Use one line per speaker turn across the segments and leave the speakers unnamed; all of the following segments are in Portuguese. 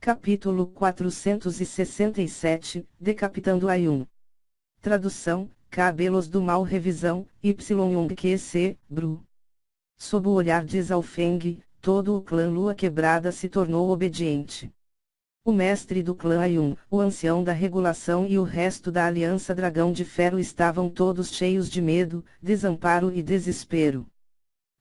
Capítulo 467, Decapitando Ayun. Tradução, Cabelos do Mal. Revisão, YongQC, Bru. Sob o olhar de Zhaofeng, todo o clã Lua Quebrada se tornou obediente. O mestre do clã Ayun, o ancião da regulação e o resto da Aliança Dragão de Ferro estavam todos cheios de medo, desamparo e desespero.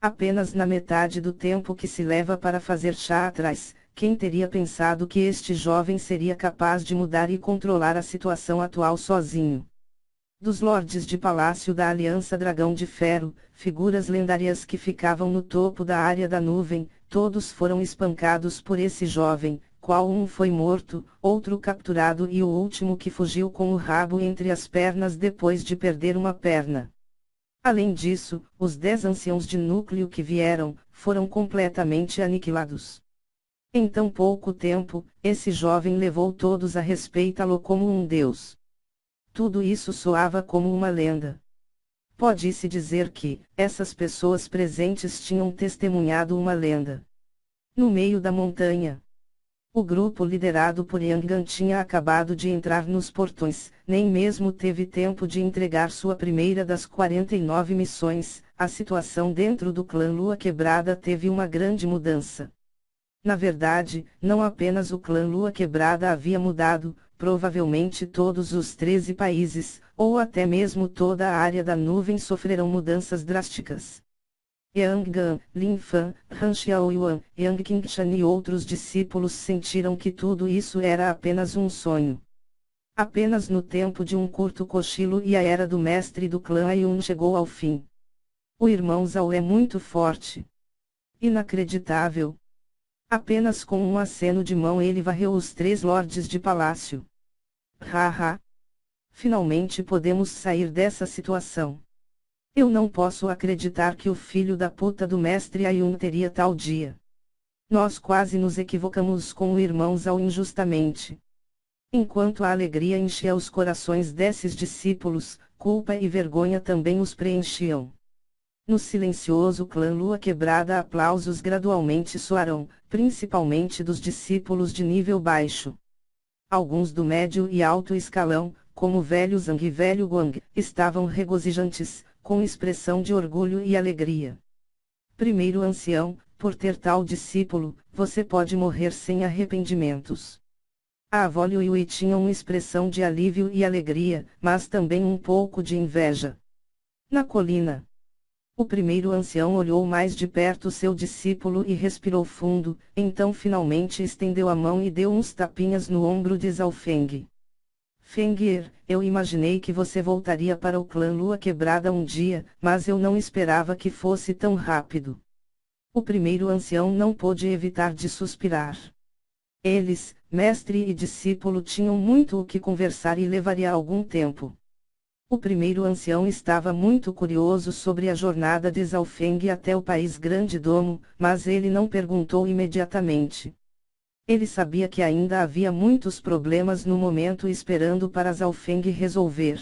Apenas na metade do tempo que se leva para fazer chá atrás, quem teria pensado que este jovem seria capaz de mudar e controlar a situação atual sozinho? Dos lordes de palácio da Aliança Dragão de Ferro, figuras lendárias que ficavam no topo da área da nuvem, todos foram espancados por esse jovem, qual um foi morto, outro capturado e o último que fugiu com o rabo entre as pernas depois de perder uma perna. Além disso, os 10 anciãos de núcleo que vieram, foram completamente aniquilados. Em tão pouco tempo, esse jovem levou todos a respeitá-lo como um deus. Tudo isso soava como uma lenda. Pode-se dizer que, essas pessoas presentes tinham testemunhado uma lenda. No meio da montanha, o grupo liderado por Yang Gan tinha acabado de entrar nos portões, nem mesmo teve tempo de entregar sua primeira das 49 missões. A situação dentro do clã Lua Quebrada teve uma grande mudança. Na verdade, não apenas o clã Lua Quebrada havia mudado, provavelmente todos os 13 países, ou até mesmo toda a área da nuvem sofrerão mudanças drásticas. Yang Gan, Lin Fan, Han Xiaoyuan, Yang Qingshan e outros discípulos sentiram que tudo isso era apenas um sonho. Apenas no tempo de um curto cochilo e a era do mestre do clã Ayun chegou ao fim. O irmão Zhao é muito forte. Inacreditável. Apenas com um aceno de mão ele varreu os 3 lordes de palácio. Haha. Finalmente podemos sair dessa situação. Eu não posso acreditar que o filho da puta do mestre Ayun teria tal dia. Nós quase nos equivocamos com o irmão Zhao injustamente. Enquanto a alegria enchia os corações desses discípulos, culpa e vergonha também os preenchiam. No silencioso clã Lua Quebrada aplausos gradualmente soaram, principalmente dos discípulos de nível baixo. Alguns do médio e alto escalão, como o velho Zhang e velho Guang, estavam regozijantes, com expressão de orgulho e alegria. Primeiro ancião, por ter tal discípulo, você pode morrer sem arrependimentos. A avó Liu Yui tinha uma expressão de alívio e alegria, mas também um pouco de inveja. Na colina, o primeiro ancião olhou mais de perto seu discípulo e respirou fundo, então finalmente estendeu a mão e deu uns tapinhas no ombro de Zhaofeng. Feng'er, eu imaginei que você voltaria para o clã Lua Quebrada um dia, mas eu não esperava que fosse tão rápido. O primeiro ancião não pôde evitar de suspirar. Eles, mestre e discípulo, tinham muito o que conversar e levaria algum tempo. O primeiro ancião estava muito curioso sobre a jornada de Zhaofeng até o país Grande Domo, mas ele não perguntou imediatamente. Ele sabia que ainda havia muitos problemas no momento esperando para Zhaofeng resolver.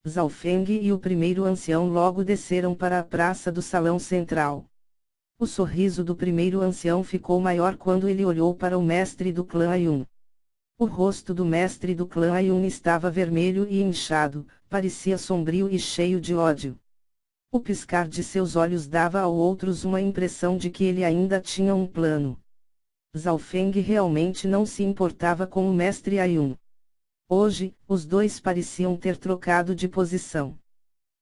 Zhaofeng e o primeiro ancião logo desceram para a praça do salão central. O sorriso do primeiro ancião ficou maior quando ele olhou para o mestre do clã Ayun. O rosto do mestre do clã Ayun estava vermelho e inchado, parecia sombrio e cheio de ódio. O piscar de seus olhos dava aos outros uma impressão de que ele ainda tinha um plano. Zhaofeng realmente não se importava com o mestre Ayun. Hoje, os dois pareciam ter trocado de posição.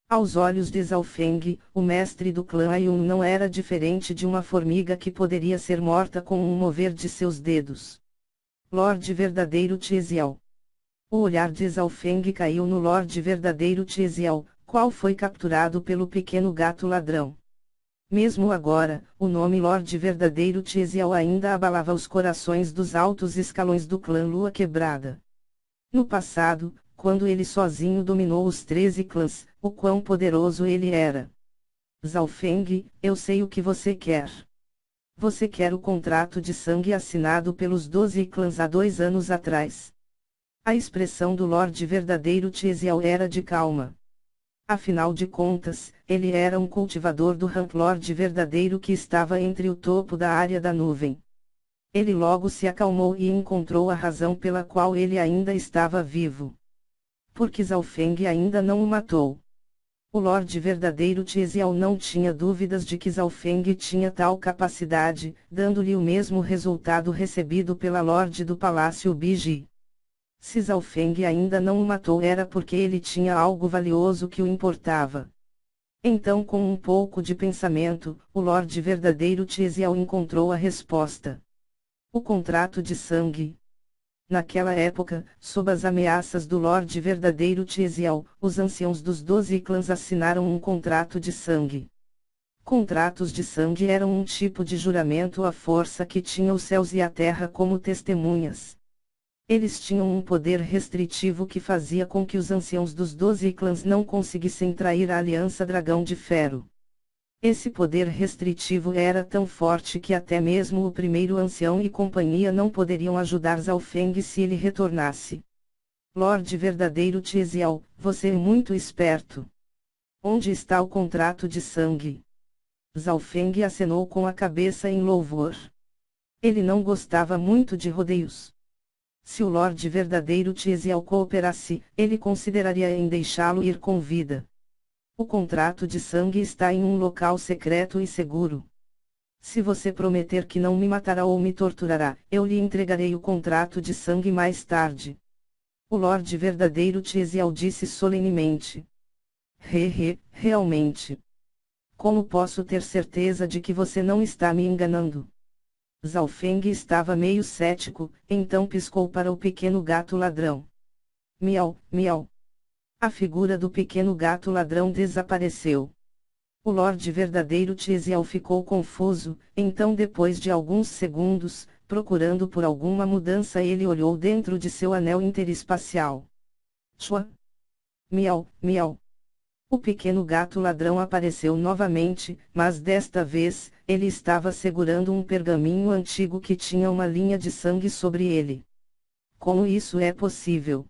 Aos olhos de Zhaofeng, o mestre do clã Ayun não era diferente de uma formiga que poderia ser morta com um mover de seus dedos. Lorde Verdadeiro Tiesiao. O olhar de Zhaofeng caiu no Lorde Verdadeiro Tiesiao, qual foi capturado pelo pequeno gato ladrão. Mesmo agora, o nome Lorde Verdadeiro Tiesiao ainda abalava os corações dos altos escalões do clã Lua Quebrada. No passado, quando ele sozinho dominou os 13 clãs, o quão poderoso ele era. Zhaofeng, eu sei o que você quer. Você quer o contrato de sangue assinado pelos 12 clãs há 2 anos atrás. A expressão do Lorde Verdadeiro Tiesiao era de calma. Afinal de contas, ele era um cultivador do rank Lorde Verdadeiro que estava entre o topo da área da nuvem. Ele logo se acalmou e encontrou a razão pela qual ele ainda estava vivo. Porque Zhao Feng ainda não o matou. O Lorde verdadeiro Tizial não tinha dúvidas de que Zhao Feng tinha tal capacidade, dando-lhe o mesmo resultado recebido pela Lorde do Palácio Biji. Se Zhao Feng ainda não o matou era porque ele tinha algo valioso que o importava. Então, com um pouco de pensamento, o Lorde verdadeiro Tizial encontrou a resposta. O contrato de sangue. Naquela época, sob as ameaças do Lorde verdadeiro Tizial, os anciãos dos 12 clãs assinaram um contrato de sangue. Contratos de sangue eram um tipo de juramento à força que tinha os céus e a terra como testemunhas. Eles tinham um poder restritivo que fazia com que os anciãos dos 12 clãs não conseguissem trair a Aliança Dragão de Ferro. Esse poder restritivo era tão forte que até mesmo o primeiro ancião e companhia não poderiam ajudar Zhao Feng se ele retornasse. Lorde verdadeiro Tizial, você é muito esperto. Onde está o contrato de sangue? Zhao Feng acenou com a cabeça em louvor. Ele não gostava muito de rodeios. Se o Lorde verdadeiro Tizial cooperasse, ele consideraria em deixá-lo ir com vida. O contrato de sangue está em um local secreto e seguro. Se você prometer que não me matará ou me torturará, eu lhe entregarei o contrato de sangue mais tarde. O Lorde verdadeiro Tizial disse solenemente. Realmente. Como posso ter certeza de que você não está me enganando? Zhao Feng estava meio cético, então piscou para o pequeno gato ladrão. Miau, miau. A figura do pequeno gato ladrão desapareceu. O Lorde verdadeiro Tizial ficou confuso, então depois de alguns segundos, procurando por alguma mudança ele olhou dentro de seu anel interespacial. Chua! Miau, miau. O pequeno gato ladrão apareceu novamente, mas desta vez, ele estava segurando um pergaminho antigo que tinha uma linha de sangue sobre ele. Como isso é possível?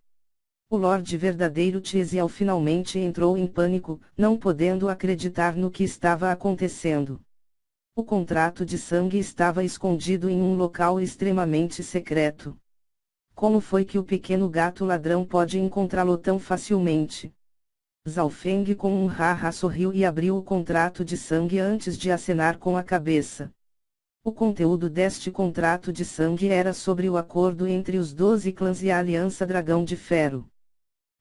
O Lorde verdadeiro Tizial finalmente entrou em pânico, não podendo acreditar no que estava acontecendo. O contrato de sangue estava escondido em um local extremamente secreto. Como foi que o pequeno gato ladrão pode encontrá-lo tão facilmente? Zhao Feng com um haha sorriu e abriu o contrato de sangue antes de acenar com a cabeça. O conteúdo deste contrato de sangue era sobre o acordo entre os 12 clãs e a Aliança Dragão de Ferro.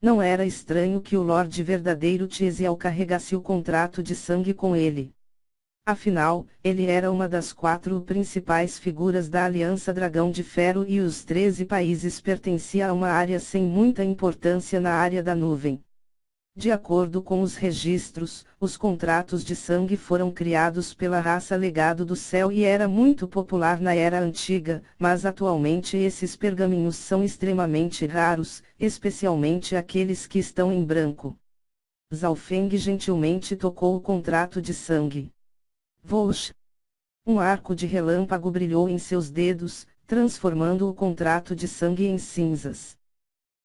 Não era estranho que o Lorde verdadeiro Tizial carregasse o contrato de sangue com ele. Afinal, ele era uma das 4 principais figuras da Aliança Dragão de Ferro e os 13 países pertenciam a uma área sem muita importância na área da nuvem. De acordo com os registros, os contratos de sangue foram criados pela raça Legado do Céu e era muito popular na Era Antiga, mas atualmente esses pergaminhos são extremamente raros, especialmente aqueles que estão em branco. Zhao Feng gentilmente tocou o contrato de sangue. Vosh! Um arco de relâmpago brilhou em seus dedos, transformando o contrato de sangue em cinzas.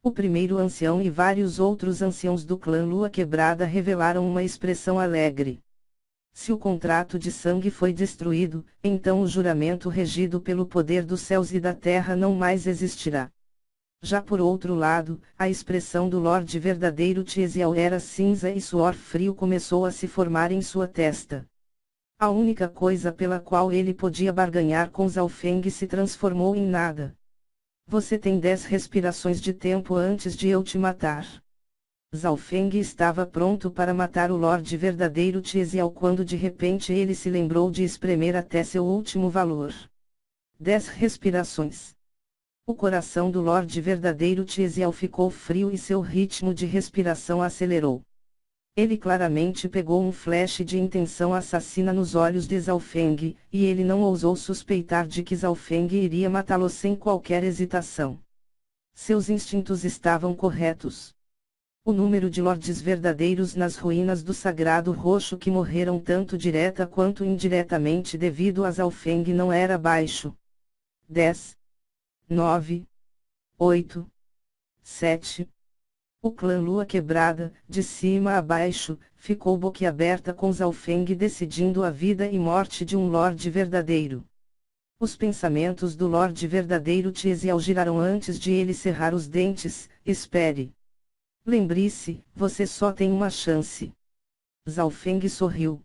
O primeiro ancião e vários outros anciãos do clã Lua Quebrada revelaram uma expressão alegre. Se o contrato de sangue foi destruído, então o juramento regido pelo poder dos céus e da terra não mais existirá. Já por outro lado, a expressão do Lorde verdadeiro Tizial era cinza e suor frio começou a se formar em sua testa. A única coisa pela qual ele podia barganhar com Zhao Feng se transformou em nada. Você tem 10 respirações de tempo antes de eu te matar. Zhao Feng estava pronto para matar o Lorde verdadeiro Tizial quando de repente ele se lembrou de espremer até seu último valor. 10 respirações. O coração do Lorde verdadeiro Tizial ficou frio e seu ritmo de respiração acelerou. Ele claramente pegou um flash de intenção assassina nos olhos de Zhao Feng, e ele não ousou suspeitar de que Zhao Feng iria matá-lo sem qualquer hesitação. Seus instintos estavam corretos. O número de lordes verdadeiros nas ruínas do Sagrado Roxo que morreram tanto direta quanto indiretamente devido a Zhao Feng não era baixo. 10, 9, 8, 7... O clã Lua Quebrada, de cima a baixo, ficou boquiaberta com Zhao Feng decidindo a vida e morte de um lorde verdadeiro. Os pensamentos do Lorde verdadeiro Tiesiel giraram antes de ele cerrar os dentes. Espere. Lembre-se, você só tem uma chance. Zhao Feng sorriu.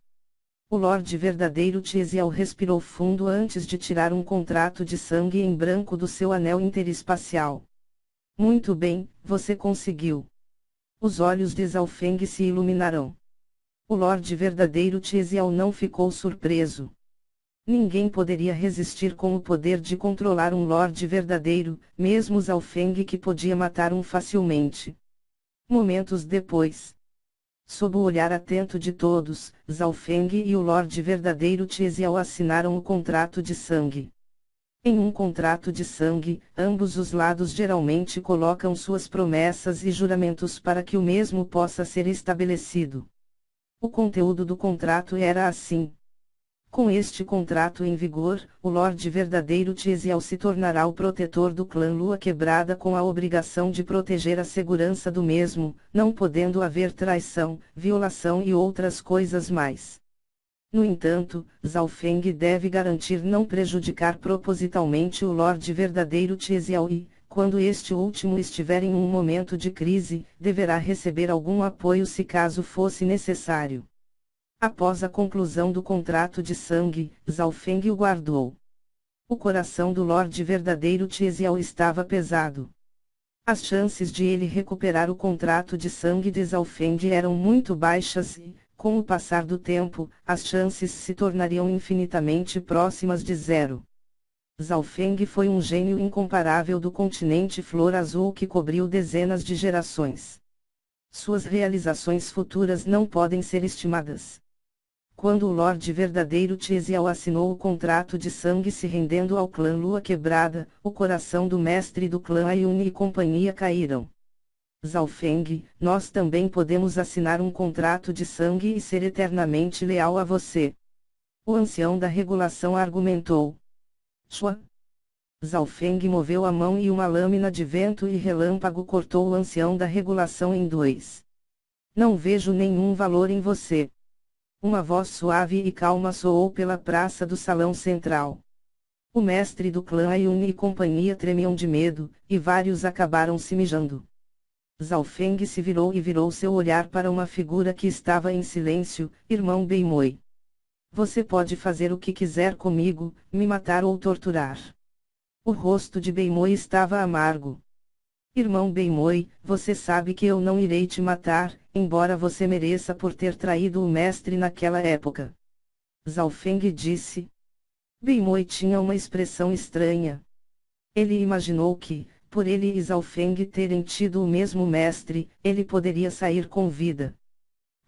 O Lorde verdadeiro Tiesiel respirou fundo antes de tirar um contrato de sangue em branco do seu anel interespacial. Muito bem, você conseguiu. Os olhos de Zhao Feng se iluminaram. O Lorde verdadeiro Tiesiel não ficou surpreso. Ninguém poderia resistir com o poder de controlar um Lorde verdadeiro, mesmo Zhao Feng que podia matar um facilmente. Momentos depois, sob o olhar atento de todos, Zhao Feng e o Lorde verdadeiro Tiesiel assinaram o contrato de sangue. Em um contrato de sangue, ambos os lados geralmente colocam suas promessas e juramentos para que o mesmo possa ser estabelecido. O conteúdo do contrato era assim. Com este contrato em vigor, o Lorde verdadeiro Tiesiel se tornará o protetor do clã Lua Quebrada com a obrigação de proteger a segurança do mesmo, não podendo haver traição, violação e outras coisas mais. No entanto, Zhao Feng deve garantir não prejudicar propositalmente o Lorde verdadeiro Tiesiel e, quando este último estiver em um momento de crise, deverá receber algum apoio se caso fosse necessário. Após a conclusão do contrato de sangue, Zhao Feng o guardou. O coração do Lorde verdadeiro Tiesiel estava pesado. As chances de ele recuperar o contrato de sangue de Zhao Feng eram muito baixas e, com o passar do tempo, as chances se tornariam infinitamente próximas de zero. Zhao Feng foi um gênio incomparável do continente Flor Azul que cobriu dezenas de gerações. Suas realizações futuras não podem ser estimadas. Quando o Lorde verdadeiro Tiesiel assinou o contrato de sangue se rendendo ao clã Lua Quebrada, o coração do mestre do clã Ayuni e companhia caíram. Zhao Feng, nós também podemos assinar um contrato de sangue e ser eternamente leal a você. O ancião da regulação argumentou. Shua. Zhao Feng moveu a mão e uma lâmina de vento e relâmpago cortou o ancião da regulação em dois. Não vejo nenhum valor em você. Uma voz suave e calma soou pela praça do salão central. O mestre do clã Ayuni e companhia tremiam de medo, e vários acabaram se mijando. Zhao Feng se virou e virou seu olhar para uma figura que estava em silêncio. Irmão Beimoi. Você pode fazer o que quiser comigo, me matar ou torturar. O rosto de Beimoi estava amargo. Irmão Beimoi, você sabe que eu não irei te matar, embora você mereça por ter traído o mestre naquela época. Zhao Feng disse. Beimoi tinha uma expressão estranha. Ele imaginou que, por ele e Zhao Feng terem tido o mesmo mestre, ele poderia sair com vida.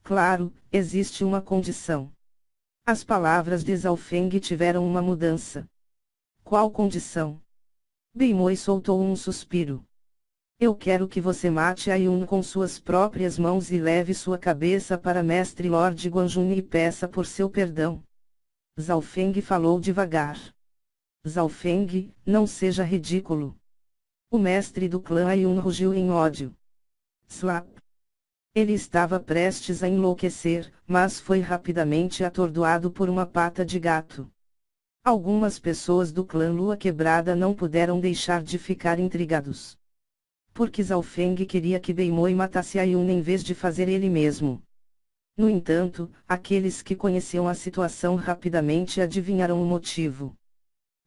Claro, existe uma condição. As palavras de Zhao Feng tiveram uma mudança. Qual condição? Beimoi soltou um suspiro. Eu quero que você mate Ayun com suas próprias mãos e leve sua cabeça para Mestre Lord Guanjun e peça por seu perdão. Zhao Feng falou devagar. Zhao Feng, não seja ridículo. O mestre do clã Ayun rugiu em ódio. Slap. Ele estava prestes a enlouquecer, mas foi rapidamente atordoado por uma pata de gato. Algumas pessoas do clã Lua Quebrada não puderam deixar de ficar intrigados. Porque Zhao Feng queria que Beimoi matasse Ayun em vez de fazer ele mesmo. No entanto, aqueles que conheciam a situação rapidamente adivinharam o motivo.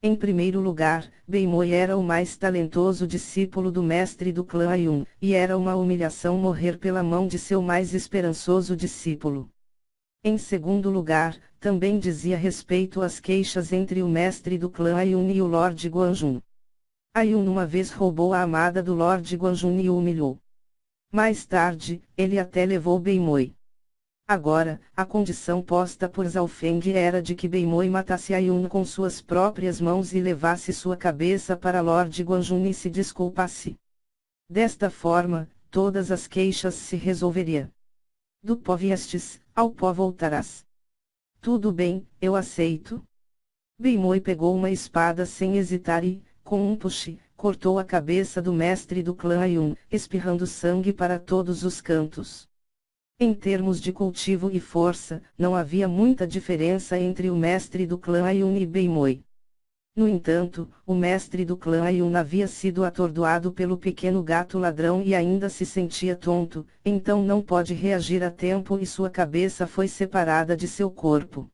Em primeiro lugar, Beimoi era o mais talentoso discípulo do mestre do clã Ayun, e era uma humilhação morrer pela mão de seu mais esperançoso discípulo. Em segundo lugar, também dizia respeito às queixas entre o mestre do clã Ayun e o Lorde Guanjun. Ayun uma vez roubou a amada do Lorde Guanjun e o humilhou. Mais tarde, ele até levou Beimoi. Agora, a condição posta por Zhao Feng era de que Beimoi matasse Ayun com suas próprias mãos e levasse sua cabeça para Lorde Guanjun e se desculpasse. Desta forma, todas as queixas se resolveriam. Do pó viestes, ao pó voltarás. Tudo bem, eu aceito. Beimoi pegou uma espada sem hesitar e, com um puxe, cortou a cabeça do mestre do clã Ayun, espirrando sangue para todos os cantos. Em termos de cultivo e força, não havia muita diferença entre o mestre do clã Ayun e Beimoi. No entanto, o mestre do clã Ayun havia sido atordoado pelo pequeno gato ladrão e ainda se sentia tonto, então não pôde reagir a tempo e sua cabeça foi separada de seu corpo.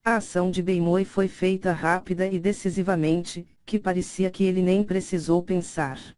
A ação de Beimoi foi feita rápida e decisivamente, que parecia que ele nem precisou pensar.